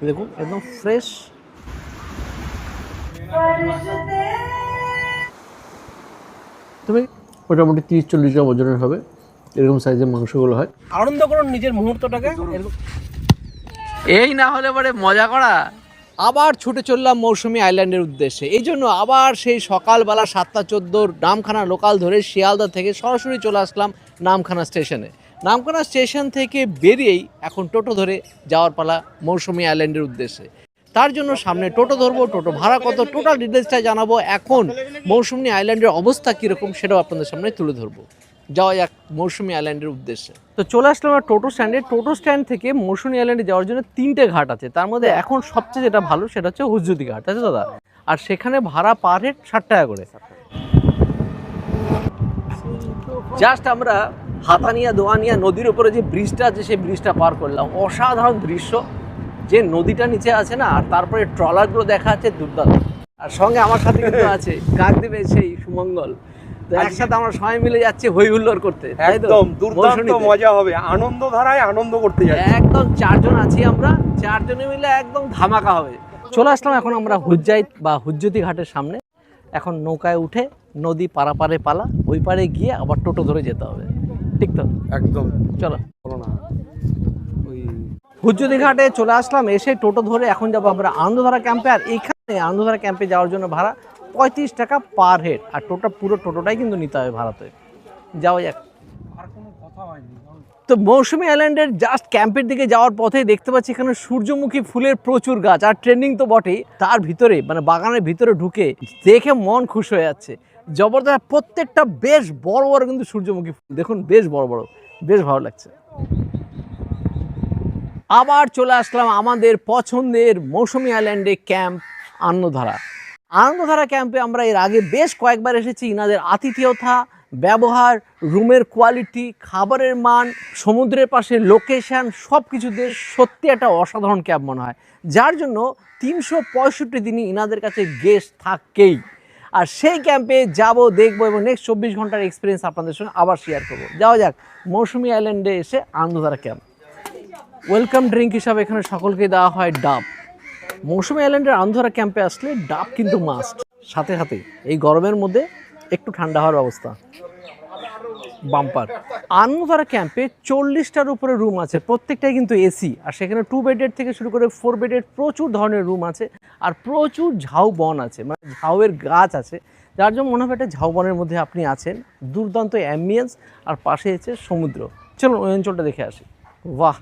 দেখুন একদম ফ্রেশ। তুমি মোটামুটি 30-40 গ্রাম ওজনের হবে, এরকম সাইজের মাংসগুলো হয়। আনন্দ করুন নিজের মুহূর্তটাকে। এই না হলে পরে মজা করা। আবার ছুটে চললাম মৌসুমী আইল্যান্ডের উদ্দেশ্যে। এই জন্য আবার সেই সকালবেলা 7:14 নামখানা লোকাল ধরে শিয়ালদা থেকে সরাসরি চলে আসলাম নামখানা স্টেশনে। নামখানা স্টেশন থেকে বেরিয়েই এখন টোটো ধরে যাওয়ার পালা মৌসুমী আইল্যান্ডের উদ্দেশ্যে। তার জন্য সামনে টোটো ধরবো, টোটো ভাড়া কত, টোটাল ডিটেলসটা জানাবো। এখন মৌসুমী আইল্যান্ডের অবস্থা কীরকম সেটাও আপনাদের সামনে তুলে ধরবো। যাওয়া যাক মৌসুমী আইল্যান্ডের উদ্দেশ্যে। তো চলে আসলাম আমরা টোটো স্ট্যান্ডে। টোটো স্ট্যান্ড থেকে মৌসুমী আইল্যান্ডে যাওয়ার জন্য 3টে ঘাট আছে, তার মধ্যে এখন সবচেয়ে যেটা ভালো সেটা হচ্ছে হুজ্জুদি ঘাট, আছে দাদা? আর সেখানে ভাড়া পার হেড 60 টাকা করে। জাস্ট আমরা হাতানিয়া দোয়ানিয়া নদীর উপরে যে ব্রিজটা আছে সেই ব্রিজটা পার করলাম। অসাধারণ দৃশ্য, যে নদীটা নিচে আছে না, আর তারপরে ট্রলারগুলো দেখা যাচ্ছে দুর্দান্ত। আর সঙ্গে আমার সাথে কিন্তু আছে কাকদ্বীপের সেই সুমঙ্গল। তো একসাথে আমরা সবাই মিলে যাচ্ছি হই হুল্লোড় করতে। একদম দুর্দান্ত মজা হবে, আনন্দ ধারায় আনন্দ করতে যাচ্ছি। একদম 4 জন আছি আমরা, 4 জনে মিলে একদম ধামাকা হবে। চলে আসলাম এখন আমরা হুজ্জাইত বা হুজ্জতি ঘাটের সামনে। এখন নৌকায় উঠে নদী পারাপারে পালা, ওই পারে গিয়ে আবার টোটো ধরে যেতে হবে, ঠিক তো? একদম চলো বলো না। ওই হুজ্জতি ঘাটে চলে আসলাম, এসে টোটো ধরে এখন যাবো আমরা আনন্দধারা ক্যাম্পে। আর এইখানে আনন্দধারা ক্যাম্পে যাওয়ার জন্য ভাড়া 35 টাকা পার হেড, আর পুরো টোটোটাই কিন্তু নিতে হবে ভাড়াতে। যাওয়া যাক। আর কোনো কথা হয়নি। তো মৌসুমী আইল্যান্ডের জাস্ট ক্যাম্পের দিকে যাওয়ার পথেই দেখতে পাচ্ছি এখানে সূর্যমুখী ফুলের প্রচুর গাছ, আর ট্রেন্ডিং তো বটেই। তার ভিতরে মানে বাগানের ভিতরে ঢুকে দেখে মন খুশ হয়ে যাচ্ছে। জবরদস্ত, প্রত্যেকটা বেশ বড় বড় কিন্তু সূর্যমুখী ফুল, দেখুন বেশ বড় বড়, বেশ ভালো লাগছে। আবার চলে আসলাম আমাদের পছন্দের মৌসুমী আইল্যান্ডে ক্যাম্প আনন্দধারা। আনন্দধারা ক্যাম্পে আমরা এর আগে বেশ কয়েকবার এসেছি। ইনাদের আতিথেয়তা, ব্যবহার, রুমের কোয়ালিটি, খাবারের মান, সমুদ্রের পাশে লোকেশন, সব কিছুতে সত্যি একটা অসাধারণ ক্যাম্প মনে হয়, যার জন্য 365 দিনই ইনাদের কাছে গেস্ট থাকেই। আর সেই ক্যাম্পে যাব, দেখবো এবং নেক্সট 24 ঘন্টার এক্সপিরিয়েন্স আপনাদের সঙ্গে আবার শেয়ার করবো। যাওয়া যাক মৌসুমী আইল্যান্ডে এসে আনন্দধারা ক্যাম্প। ওয়েলকাম ড্রিঙ্ক হিসাবে এখানে সকলকে দেওয়া হয় ডাব। মৌসুমী আইল্যান্ডের আনন্দধারা ক্যাম্পে আসলে ডাব কিন্তু মাস্ট। সাথে সাথে এই গরমের মধ্যে একটু ঠান্ডা হওয়ার ব্যবস্থা বাম্পার। আনন্দধারা ক্যাম্পে 40টার উপরে রুম আছে, প্রত্যেকটাই কিন্তু এসি। আর সেখানে 2 বেডের থেকে শুরু করে 4 বেডের প্রচুর ধরনের রুম আছে, আর প্রচুর ঝাউবন আছে, মানে ঝাউয়ের গাছ আছে, যার জন্য মনে হবে একটা ঝাউবনের মধ্যে আপনি আছেন। দুর্দান্ত অ্যাম্বিয়েন্স, আর পাশে আছে সমুদ্র। চলুন ওই অঞ্চলটা দেখে আসি। বাহ,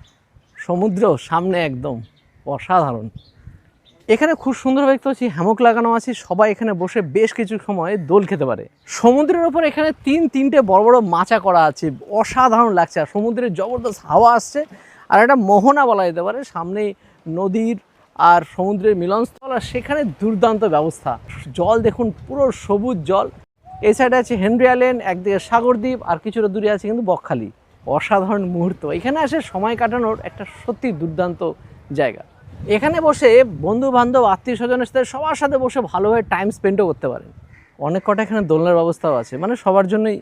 সমুদ্র সামনে একদম অসাধারণ। এখানে খুব সুন্দরভাবে দেখতে পাচ্ছি হ্যামক লাগানো আছে, সবাই এখানে বসে বেশ কিছু সময় দোল খেতে পারে। সমুদ্রের ওপর এখানে 3-3টে বড় বড় মাচা করা আছে, অসাধারণ লাগছে। আর সমুদ্রের জবরদস্ত হাওয়া আসছে, আর একটা মোহনা বলা যেতে পারে। সামনেই নদীর আর সমুদ্রের মিলনস্থল, আর সেখানে দুর্দান্ত ব্যবস্থা। জল দেখুন পুরো সবুজ জল। এই সাইডে আছে হেনরি আইল্যান্ড, একদিকে সাগরদ্বীপ, আর কিছুটা দূরে আছে কিন্তু বকখালি। অসাধারণ মুহূর্ত, এখানে এসে সময় কাটানোর একটা সত্যি দুর্দান্ত জায়গা। এখানে বসে বন্ধু বান্ধব আত্মীয় স্বজনের সাথে সবার সাথে বসে ভালোভাবে টাইম স্পেন্ডও করতে পারেন। অনেক কটা এখানে দোলনার ব্যবস্থাও আছে, মানে সবার জন্যই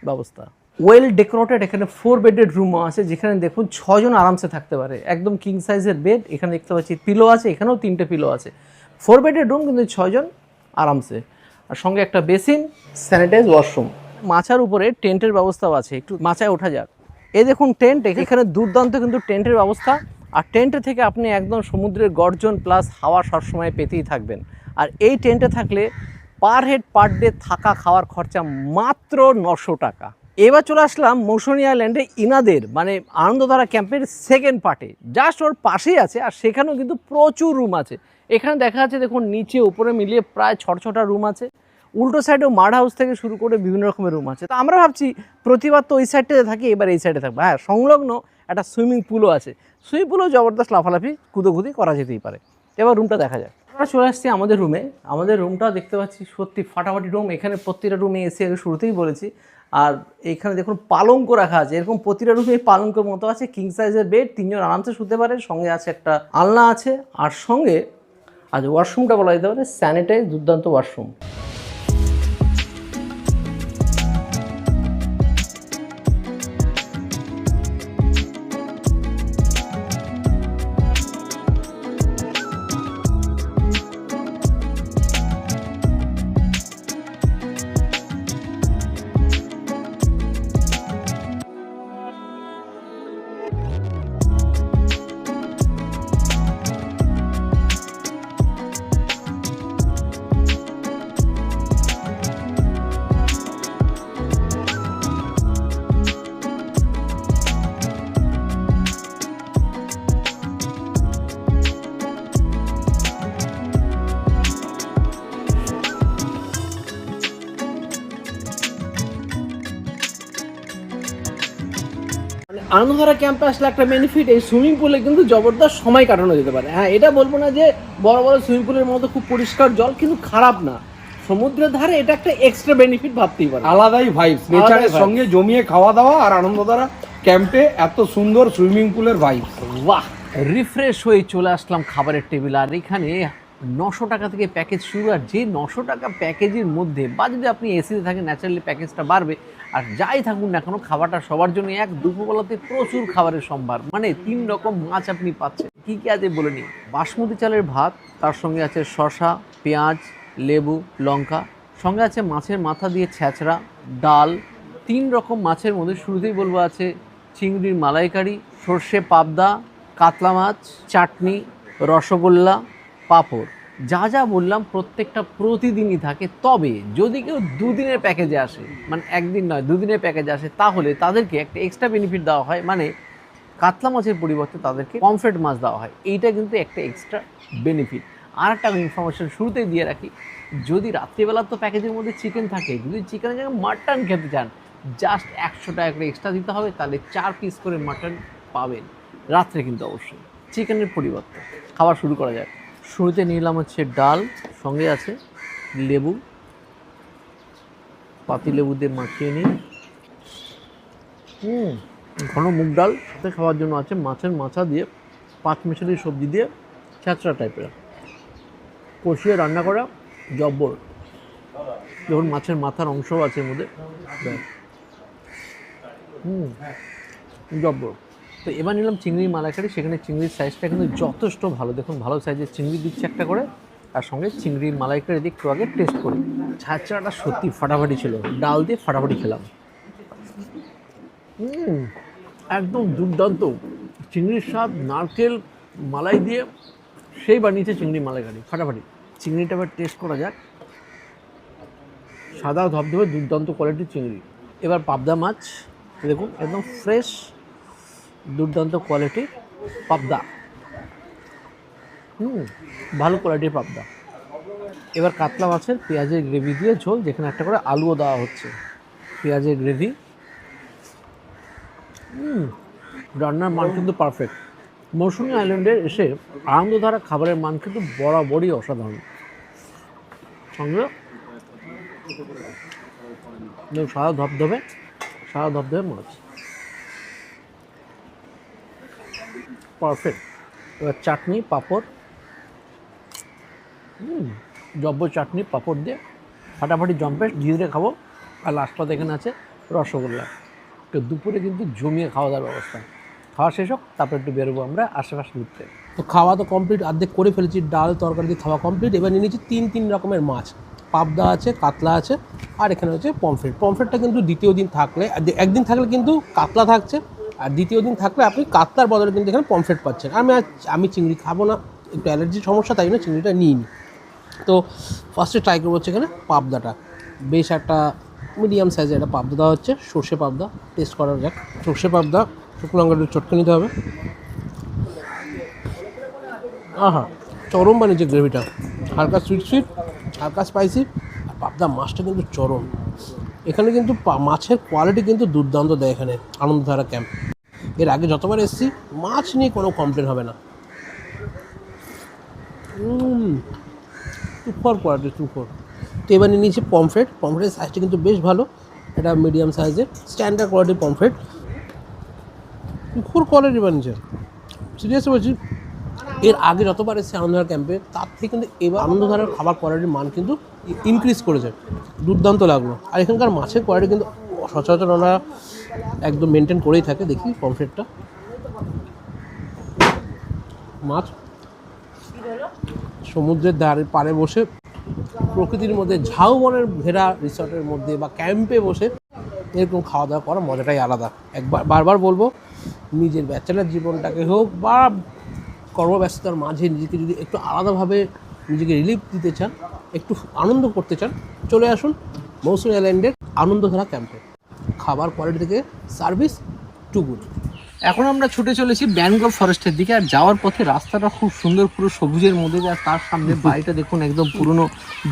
ব্যবস্থা। ওয়েল ডেকোরেটেড এখানে 4 বেডের রুমও আছে, যেখানে দেখুন 6 জন আরামসে থাকতে পারে। একদম কিং সাইজের বেড, এখানে দেখতে পাচ্ছি পিলো আছে, এখানেও 3টে পিলো আছে। 4 বেডের রুম কিন্তু 6 জন আরামসে, আর সঙ্গে একটা বেসিন, স্যানিটাইজ ওয়াশরুম। মাচার উপরে টেন্টের ব্যবস্থাও আছে, একটু মাচায় ওঠা যাক। এই দেখুন টেন্ট, এখানে দুর্দান্ত কিন্তু টেন্টের ব্যবস্থা। আর টেন্টে থেকে আপনি একদম সমুদ্রের গর্জন প্লাস হাওয়া সবসময় পেতেই থাকবেন। আর এই টেন্টে থাকলে পার হেড পার ডে থাকা খাওয়ার খরচা মাত্র 900 টাকা। এবার চলে আসলাম মৌসুমী আইল্যান্ডে ইনাদের মানে আনন্দধারা ক্যাম্পের সেকেন্ড পার্টে, জাস্ট ওর পাশেই আছে। আর সেখানেও কিন্তু প্রচুর রুম আছে। এখানে দেখা যাচ্ছে দেখুন নিচে উপরে মিলিয়ে প্রায় 6-6টা রুম আছে। উল্টো সাইডেও মাড হাউস থেকে শুরু করে বিভিন্ন রকমের রুম আছে। তো আমরা ভাবছি প্রতিবার তো ওই সাইডটাতে থাকি, এবার এই সাইডে থাকবো। হ্যাঁ, সংলগ্ন একটা সুইমিং পুলও আছে, সুইমিং পুলও জবরদস্ত লাফালাফি কুদোকুদি করা যেতেই পারে। এবার রুমটা দেখা যায়। আমরা চলে আসছি আমাদের রুমে। আমাদের রুমটাও দেখতে পাচ্ছি সত্যি ফাটাফাটি রুম। এখানে প্রতিটা রুমে এসে আগে শুরুতেই বলেছি। আর এখানে দেখুন পালঙ্ক রাখা আছে, এরকম প্রতিটা রুমে পালঙ্কের মতো আছে। কিং সাইজের বেড, 3 জন আরামসে শুতে পারে। সঙ্গে আছে একটা আলনা আছে, আর সঙ্গে আজ ওয়াশরুমটা বলা যেতে পারে স্যানিটাইজ, দুর্দান্ত ওয়াশরুম। আনন্দধারা ক্যাম্পে আসলে একটা বেনিফিট, এই সুইমিং পুলে কিন্তু জবরদস্ত সময় কাটানো যেতে পারে। হ্যাঁ, এটা বলবো না যে বড় বড় সুইমিং পুলের মতো খুব পরিষ্কার জল, কিন্তু খারাপ না। সমুদ্রের ধারে এটা একটা এক্সট্রা বেনিফিট ভাবতেই পারে। আলাদাই ভাইবস, নেচারের সঙ্গে জমিয়ে খাওয়া দাওয়া আর আনন্দধারা ক্যাম্পে এত সুন্দর সুইমিং পুলের ভাইবস। বাহ, রিফ্রেশ হয়ে চলে আসলাম খাবারের টেবিল। আর এখানে 900 টাকা থেকে প্যাকেজ শুরু, আর যে 900 টাকা প্যাকেজের মধ্যে বা যদি আপনি এসিতে থাকেন ন্যাচারালি প্যাকেজটা বাড়বে, আর যাই থাকুন না কেন খাবারটা সবার জন্য এক। দুপুরবেলাতে প্রচুর খাবারের সম্ভার, মানে 3 রকম মাছ আপনি পাচ্ছেন। কী কী আছে বলে নিই। বাসমতি চালের ভাত, তার সঙ্গে আছে শসা, পেঁয়াজ, লেবু, লঙ্কা, সঙ্গে আছে মাছের মাথা দিয়ে ছ্যাঁচড়া, ডাল। 3 রকম মাছের মধ্যে শুরুতেই বলবো আছে চিংড়ির মালাইকারি, সর্ষে পাবদা, কাতলা মাছ, চাটনি, রসগোল্লা, পাঁপড়। যা যা বললাম প্রত্যেকটা প্রতিদিনই থাকে। তবে যদি কেউ 2 দিনের প্যাকেজে আসে, মানে একদিন নয় 2 দিনের প্যাকেজে আসে, তাহলে তাদেরকে একটা এক্সট্রা বেনিফিট দেওয়া হয়, মানে কাতলা মাছের পরিবর্তে তাদেরকে পমফ্রেট মাছ দেওয়া হয়। এইটা কিন্তু একটা এক্সট্রা বেনিফিট। আর একটা ইনফরমেশন শুরুতেই দিয়ে রাখি, যদি রাত্রিবেলা তো প্যাকেজের মধ্যে চিকেন থাকে, যদি চিকেনের জায়গায় মাটন খেতে চান জাস্ট 100 টাকা করে এক্সট্রা দিতে হবে, তাহলে 4 পিস করে মাটন পাবেন রাত্রে, কিন্তু অবশ্যই চিকেনের পরিবর্তে। খাবার শুরু করা যায়। শুরুতে নিলাম হচ্ছে ডাল, সঙ্গে আছে লেবু, পাতি লেবু দিয়ে মাখিয়ে নিই। ঘন মুগ ডাল, সাথে খাওয়ার জন্য আছে মাছের মাথা দিয়ে 5 মিশালি সবজি দিয়ে ছ্যাঁচড়া টাইপের কষিয়ে রান্না করা জব্বর। যখন মাছের মাথার অংশ আছে এর মধ্যে, জব্বর। তো এবার নিলাম চিংড়ির মালাইকারি। সেখানে চিংড়ির সাইজটা কিন্তু যথেষ্ট ভালো, দেখুন ভালো সাইজের চিংড়ি দিচ্ছে একটা করে, আর সঙ্গে চিংড়ির মালাইকারি দিয়ে একটু আগে টেস্ট করি। ছ্যাঁচড়াটা সত্যি ফাটাফাটি ছিল, ডাল দিয়ে ফাটাফাটি খেলাম। একদম দুর্দান্ত। চিংড়ির স্বাদ, নারকেল মালাই দিয়ে সেই বানিয়েছে চিংড়ি মালাইকারি, ফাটাফাটি। চিংড়িটা এবার টেস্ট করা যাক। সাদা ধবধবে দুর্দান্ত কোয়ালিটির চিংড়ি। এবার পাবদা মাছ, দেখুন একদম ফ্রেশ দুর্দান্ত কোয়ালিটির পাবদা, ভালো কোয়ালিটির পাবদা। এবার কাতলা মাছের পেঁয়াজের গ্রেভি দিয়ে ঝোল, যেখানে একটা করে আলুও দেওয়া হচ্ছে। পেঁয়াজের গ্রেভি, রান্নার মান কিন্তু পারফেক্ট। মৌসুমী আইল্যান্ডে এসে আনন্দধারা খাবারের মান কিন্তু বরাবরই অসাধারণ। সঙ্গে সাদা ধবধবে মাছ, পারফেক্ট। এবার চাটনি, পাঁপড়, জব্বর চাটনি পাঁপড় দিয়ে ফাটাফাটি জম্পে ধীরে খাবো। আর লাস্টটাতে এখানে আছে রসগোল্লা। তো দুপুরে কিন্তু জমিয়ে খাওয়া দাওয়ার ব্যবস্থা। খাওয়া শেষ হোক, তারপর একটু বেরোবো আমরা আশেপাশে ঘুরতে। তো খাওয়া তো কমপ্লিট, অর্ধেক করে ফেলেছি, ডাল তরকারি দিয়ে খাওয়া কমপ্লিট। এবার নিয়ে নিয়েছি 3 রকমের মাছ, পাবদা আছে, কাতলা আছে, আর এখানে হচ্ছে পমফ্রেট। পমফ্রেটটা কিন্তু দ্বিতীয় দিন থাকলে, একদিন থাকলে কিন্তু কাতলা থাকছে, আর দ্বিতীয় দিন থাকলে আপনি কাতলার বদলে কিন্তু এখানে পমফ্রেট পাচ্ছেন। আমি চিংড়ি খাবো না, একটু অ্যালার্জির সমস্যা, তাই জন্য চিংড়িটা নিইনি। তো ফার্স্টে ট্রাই করবো হচ্ছে এখানে পাবদাটা। বেশ একটা মিডিয়াম সাইজের একটা পাবদা দেওয়া হচ্ছে, সর্ষে পাবদা। টেস্ট করা যাক। সর্ষে পাবদা, শুকনো লঙ্কাটা চটকে নিতে হবে। আহা, চরম বানিয়েছে গ্রেভিটা, হালকা সুইট, হালকা স্পাইসি। আর পাবদা মাছটা কিন্তু চরম। এখানে কিন্তু মাছের কোয়ালিটি কিন্তু দুর্দান্ত দেয় এখানে আনন্দধারা ক্যাম্প। এর আগে যতবার এসেছি মাছ নিয়ে কোনো কমপ্লেন হবে না। Super quality, super. তো এবার নিয়ে নিয়েছি পমফ্রেটের সাইজটা কিন্তু বেশ ভালো, এটা মিডিয়াম সাইজের স্ট্যান্ডার্ড কোয়ালিটির পমফ্রেট। খুব কোয়ালিটি বানিয়েছে, সিরিয়াসলি বলছি। এর আগে যতবার এসেছে আনন্দধারা ক্যাম্পে, তার থেকে কিন্তু এবার আনন্দধারার খাবার কোয়ালিটির মান কিন্তু ইনক্রিজ করেছে, দুর্দান্ত লাগলো। আর এখানকার মাছের কোয়ালিটি কিন্তু সচরাচর ওরা একদম মেনটেন করেই থাকে। দেখি পমফ্রেটটা, মাছ সমুদ্রের ধারে পাড়ে বসে প্রকৃতির মধ্যে ঝাউবনের ঘেরা রিসর্টের মধ্যে বা ক্যাম্পে বসে এরকম খাওয়া দাওয়া করার মজাটাই আলাদা। বারবার বলবো, নিজের ব্যাচেলার জীবনটাকে হোক বা কর্মব্যস্ততার মাঝে নিজেকে যদি একটু আলাদাভাবে নিজেকে রিলিফ দিতে চান, একটু আনন্দ করতে চান, চলে আসুন মৌসুমী আইল্যান্ডের আনন্দধারা ক্যাম্পে। খাবার কোয়ালিটি থেকে সার্ভিস টু গুড। এখন আমরা ছুটে চলেছি ম্যানগ্রোভ ফরেস্টের দিকে। আর যাওয়ার পথে রাস্তাটা খুব সুন্দর, পুরো সবুজের মধ্যে যায়। তার সামনে বাড়িটা দেখুন, একদম পুরনো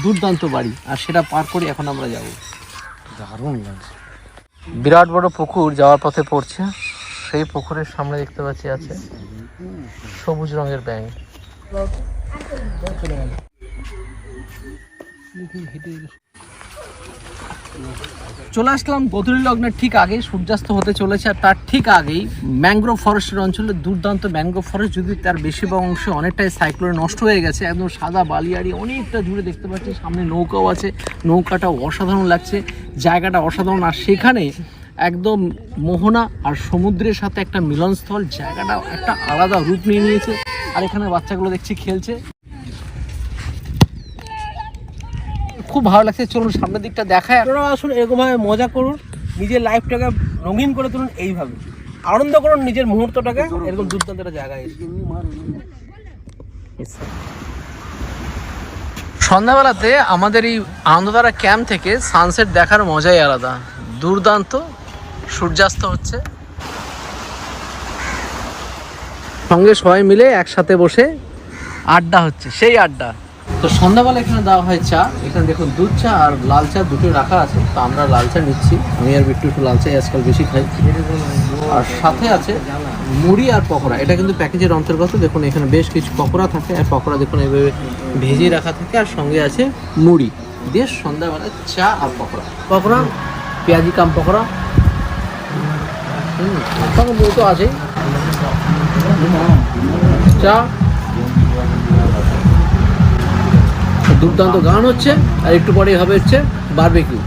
দুর্দান্ত বাড়ি, আর সেটা পার করে এখন আমরা যাব। দারুণ লাগছে। বিরাট বড় পুকুর যাওয়ার পথে পড়ছে, সেই পুকুরের সামনে দেখতে পাচ্ছি আছে সবুজ রঙের ব্যাঙ। চলে আসলাম গোধূলি লগ্নের ঠিক আগেই, সূর্যাস্ত হতে চলেছে আর তার ঠিক আগেই ম্যানগ্রোভ ফরেস্টের অঞ্চলে দুর্দান্ত ম্যানগ্রোভ ফরেস্ট, যদি তার বেশিরভাগ অংশে অনেকটাই সাইক্লোনে নষ্ট হয়ে গেছে, একদম সাদা বালিয়াড়ি অনেকটা জুড়ে দেখতে পাচ্ছি। সামনে নৌকাও আছে, নৌকাটা অসাধারণ লাগছে, জায়গাটা অসাধারণ। আর সেখানে একদম মোহনা আর সমুদ্রের সাথে একটা মিলনস্থল, জায়গাটা একটা আলাদা রূপ নিয়ে নিয়েছে। আর এখানে বাচ্চাগুলো দেখছি খেলছে, খুব ভালো লাগছে। চলুন সামনের দিকটা দেখায়। আপনারা আসুন, এরকমভাবে মজা করুন, নিজের লাইফটাকে রঙিন করে তুলুন, এইভাবে আনন্দ করুন নিজের মুহূর্তটাকে এরকম দুর্দান্ত একটা জায়গায় এসে। সন্ধ্যাবেলাতে আমাদের এই আনন্দধারা ক্যাম্প থেকে সানসেট দেখার মজাই আলাদা। দুর্দান্ত সূর্যাস্ত হচ্ছে, সঙ্গে সবাই মিলে একসাথে বসে আড্ডা হচ্ছে, সেই আড্ডা। তো সন্ধ্যাবেলা এখানে দেওয়া হয় চা। এখানে দেখুন দুধ চা আর লাল চা দুটো রাখা আছে, তো আমরা লাল চা নিচ্ছি। আমি আর বিট্টু একটু লাল চাই আজকাল বেশি খাই। আর সাথে আছে মুড়ি আর পকোড়া, এটা কিন্তু প্যাকেজের অন্তর্গত। দেখুন এখানে বেশ কিছু পকোড়া থাকে, আর পকোড়া দেখুন এভাবে ভেজে রাখা থাকে, আর সঙ্গে আছে মুড়ি দিয়ে সন্ধ্যাবেলা চা আর পকোড়া। পকোড়া পেঁয়াজি কাম পকোড়া, সঙ্গে মুড়ি তো আছেই, চা, দুর্দান্ত গান হচ্ছে। আর একটু পরেই হবে হচ্ছে বারবিকিউ।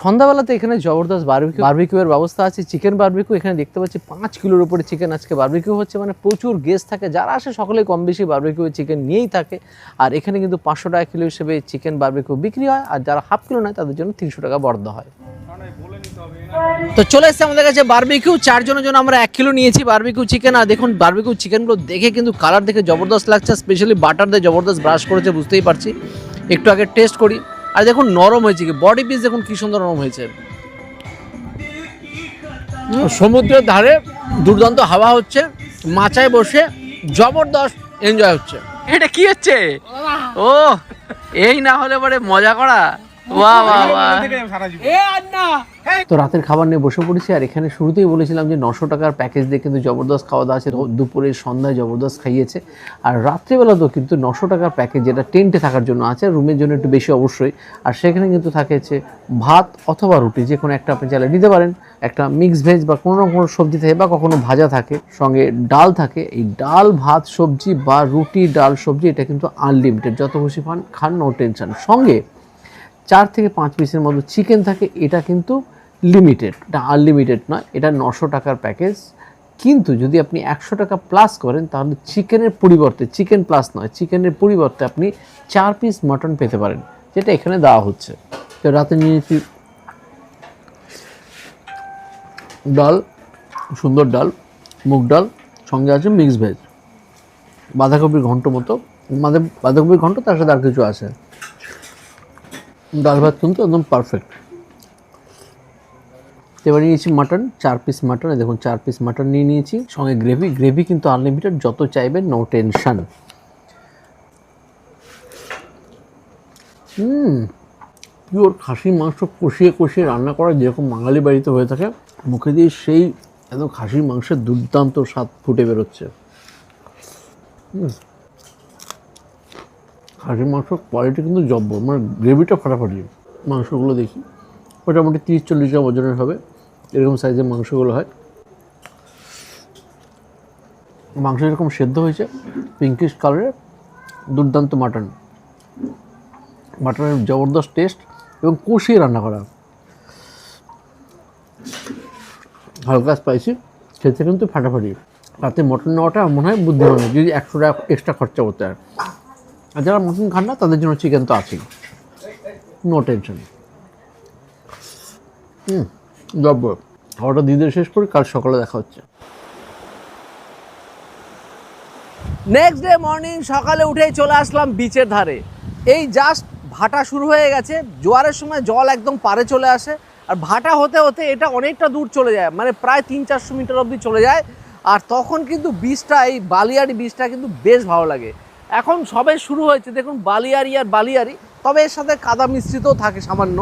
সন্ধ্যাবেলাতে এখানে জবরদস্ত বারবিকিউয়ের ব্যবস্থা আছে। চিকেন বারবিকিউ এখানে দেখতে পাচ্ছি 5 কিলোর উপরে চিকেন আজকে বারবিকিউ হচ্ছে। মানে প্রচুর গেস্ট থাকে, যারা আসে সকলে কম বেশি বারবিকিউ চিকেন নিয়েই থাকে। আর এখানে কিন্তু 500 টাকা কিলো হিসেবে চিকেন বারবিকিউ বিক্রি হয়, আর যারা হাফ কিলো নেয় তাদের জন্য 300 টাকা বরাদ্দ হয়। তো চলে এসছে আমাদের কাছে বারবিকিউ, 4 জনের জন্য আমরা 1 কিলো নিয়েছি বারবিকিউ চিকেন। আর দেখুন বারবিকিউ চিকেনগুলো দেখে কিন্তু কালার দেখে জবরদস্ত লাগছে, স্পেশালি বাটার দিয়ে জবরদস্ত ব্রাশ করেছে, বুঝতেই পারছি। একটু আগে টেস্ট করি, আর দেখুন নরম হয়েছে, কি বডি পিস দেখুন কি সুন্দর নরম হয়েছে। সমুদ্রের ধারে দুর্দান্ত হাওয়া হচ্ছে, মাচায় বসে জবরদস্ত এনজয় হচ্ছে। এটা কি হচ্ছে? ও এই না হলে পরে মজা করা। বাহ বাহ বাহ। তো রাতের খাবার নিয়ে বসে পড়েছি। আর এখানে শুরুতেই বলেছিলাম যে 900 টাকার প্যাকেজ দিয়ে কিন্তু জবরদস্ত খাওয়া দাওয়া আছে, দুপুরে সন্ধ্যায় জবরদস্ত খাইয়েছে। আর রাত্রেবেলাতেও কিন্তু 900 টাকার প্যাকেজ, যেটা টেন্টে থাকার জন্য আছে, রুমের জন্য একটু বেশি অবশ্যই। আর সেখানে কিন্তু থাকেছে ভাত অথবা রুটি, যে কোনো একটা আপনি চাইলে নিতে পারেন। একটা মিক্স ভেজ বা কোনো কোনো সবজি থাকে, বা কখনো ভাজা থাকে, সঙ্গে ডাল থাকে। এই ডাল ভাত সবজি বা রুটি ডাল সবজি এটা কিন্তু আনলিমিটেড, যত খুশি খান, নো টেনশন। সঙ্গে 4 থেকে 5 পিসের মতো চিকেন থাকে, এটা কিন্তু লিমিটেড, এটা আনলিমিটেড নয়। এটা 900 টাকার প্যাকেজ, কিন্তু যদি আপনি 100 টাকা প্লাস করেন তাহলে চিকেনের পরিবর্তে, চিকেন প্লাস নয়, চিকেনের পরিবর্তে আপনি 4 পিস মাটন পেতে পারেন, যেটা এখানে দেওয়া হচ্ছে। তো রাতে নিয়েছি ডাল, সুন্দর ডাল, মুগ ডাল, সঙ্গে আছে মিক্স ভেজ, বাঁধাকপির ঘন্ট মতো, বাঁধাকপির ঘন্ট, তার সাথে আর কিছু আছে। ডাল ভাত কিন্তু একদম পারফেক্ট। এবার নিয়েছি মাটন, 4 পিস মাটন, দেখুন 4 পিস মাটন নিয়ে নিয়েছি, সঙ্গে গ্রেভি কিন্তু আনলিমিটেড, যত চাইবেন, নো টেনশন। পিওর খাসির মাংস কষিয়ে কষিয়ে রান্না করা, যেরকম বাঙালি বাড়িতে হয়ে থাকে, মুখে দিয়ে সেই একদম খাসির মাংসের দুর্দান্ত স্বাদ ফুটে বেরোচ্ছে। খাসির মাংসর কোয়ালিটি কিন্তু জব্বর, মানে গ্রেভিটা ফাটাফাটি। মাংসগুলো দেখি মোটামুটি 30-40 গ্রাম ওজনের হবে, এরকম সাইজের মাংসগুলো হয়। মাংস এরকম সেদ্ধ হয়েছে, পিঙ্কিশ কালারের, দুর্দান্ত মাটন, মাটনের জবরদস্ত টেস্ট এবং কষিয়ে রান্না করা, হালকা স্পাইসি, খেতে কিন্তু ফাটাফাটি। রাতে মটন নেওয়াটা মনে হয় বুদ্ধিমান, যদি 100 টাকা এক্সট্রা খরচা করতে হয়। আর যারা মটন খান না তাদের জন্য চিকেন তো আছেই, নো টেনশন। জব্বর। খাওয়াটা দিতে শেষ করি, কাল সকালে দেখা হচ্ছে। নেক্সট ডে মর্নিং সকালে উঠেই চলে আসলাম বিচের ধারে। এই জাস্ট ভাটা শুরু হয়ে গেছে, জোয়ারের সময় জল একদম পারে চলে আসে, আর ভাটা হতে হতে এটা অনেকটা দূর চলে যায়, মানে প্রায় 300-400 মিটার অবধি চলে যায়। আর তখন কিন্তু বীজটা, এই বালিয়াড়ি বীজটা কিন্তু বেশ ভালো লাগে। এখন সবে শুরু হয়েছে দেখুন বালিয়াড়ি আর বালিয়াড়ি, তবে এর সাথে কাদা মিশ্রিতও থাকে সামান্য,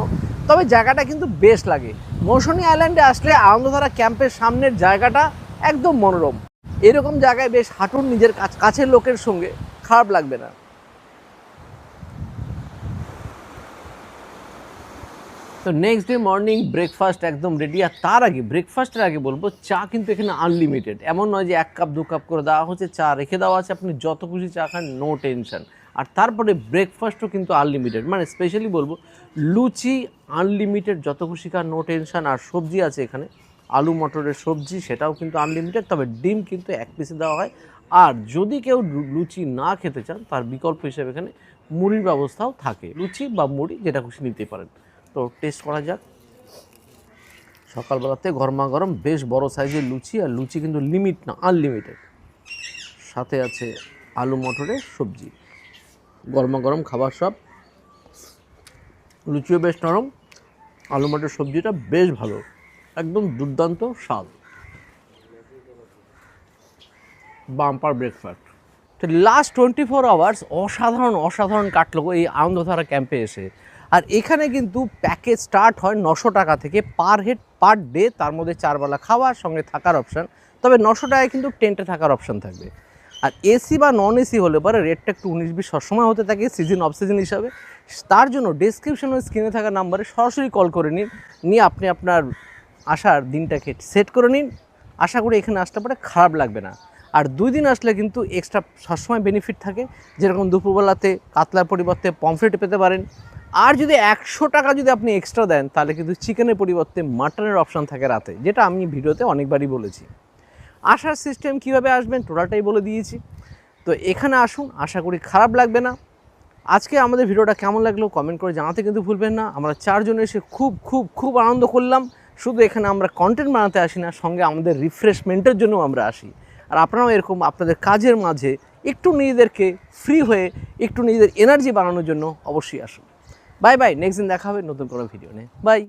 তবে জায়গাটা কিন্তু বেশ লাগে। মৌসুমী আইল্যান্ডে আসলে আনন্দধারা ক্যাম্পের সামনের জায়গাটা একদম মনোরম। এরকম জায়গায় বেশ হাঁটুন নিজের কাছের লোকের সঙ্গে, খারাপ লাগবে না। তো নেক্সট ডে মর্নিং ব্রেকফাস্ট একদম রেডি। আর তার আগে, ব্রেকফাস্টের আগে বলবো, চা কিন্তু এখানে আনলিমিটেড। এমন নয় যে 1 কাপ 2 কাপ করে দেওয়া হচ্ছে, চা রেখে দেওয়া আছে, আপনি যত খুশি চা খান, নো টেনশন। আর তারপরে ব্রেকফাস্টও কিন্তু আনলিমিটেড, মানে স্পেশালি বলবো লুচি আনলিমিটেড, যত খুশি খান, নো টেনশন। আর সবজি আছে এখানে, আলু মটরের সবজি, সেটাও কিন্তু আনলিমিটেড, তবে ডিম কিন্তু 1 পিসে দেওয়া হয়। আর যদি কেউ লুচি না খেতে চান, তার বিকল্প হিসেবে এখানে মুড়ির ব্যবস্থাও থাকে, লুচি বা মুড়ি যেটা খুশি নিতে পারেন। তো টেস্ট করা যাক। সকালবেলাতে গরমা গরম বেশ বড় সাইজের লুচি, আর লুচি কিন্তু লিমিট না, আনলিমিটেড। সাথে আছে আলু মটরের সবজি, গরমা গরম খাবার সব। লুচিও বেশ নরম, আলু মটরের সবজিটা বেশ ভালো, একদম দুর্দান্ত স্বাদ। Bumper breakfast. লাস্ট 24 আওয়ার্স অসাধারণ কাটলো এই আনন্দধারা ক্যাম্পে এসে। আর এখানে কিন্তু প্যাকেজ স্টার্ট হয় 900 টাকা থেকে পার হেড পার ডে, তার মধ্যে 4 বেলা খাওয়ার সঙ্গে থাকার অপশান। তবে 900 টাকায় কিন্তু টেন্টে থাকার অপশান থাকবে। আর এসি বা নন এসি হলে পরে রেটটা একটু 19-20 সবসময় হতে থাকে সিজন অফ সিজন হিসাবে। তার জন্য ডেসক্রিপশনে স্ক্রিনে থাকা নাম্বারে সরাসরি কল করে নিয়ে আপনি আপনার আসার দিনটাকে সেট করে নিন। আশা করি এখানে আসতে পারে খারাপ লাগবে না। আর 2 দিন আসলে কিন্তু এক্সট্রা সবসময় বেনিফিট থাকে, যেরকম দুপুরবেলাতে কাতলার পরিবর্তে পমফ্রেট পেতে পারেন। আর যদি 100 টাকা যদি আপনি এক্সট্রা দেন, তাহলে কিন্তু চিকেনের পরিবর্তে মাটনের অপশান থাকে রাতে, যেটা আমি ভিডিওতে অনেকবারই বলেছি। আসার সিস্টেম কিভাবে আসবেন টোটালটাই বলে দিয়েছি। তো এখানে আসুন, আশা করি খারাপ লাগবে না। আজকে আমাদের ভিডিওটা কেমন লাগলো কমেন্ট করে জানাতে কিন্তু ভুলবেন না। আমরা 4 জন এসে খুব আনন্দ করলাম। শুধু এখানে আমরা কন্টেন্ট বানাতে আসি না, সঙ্গে আমাদের রিফ্রেশমেন্টের জন্য আমরা আসি। আর আপনারাও এরকম আপনাদের কাজের মাঝে একটু নিজেদেরকে ফ্রি হয়ে, একটু নিজেদের এনার্জি বাড়ানোর জন্য অবশ্যই আসুন। বাই বাই, নেক্সট দিন দেখা হবে নতুন কোনো ভিডিও নিয়ে। বাই।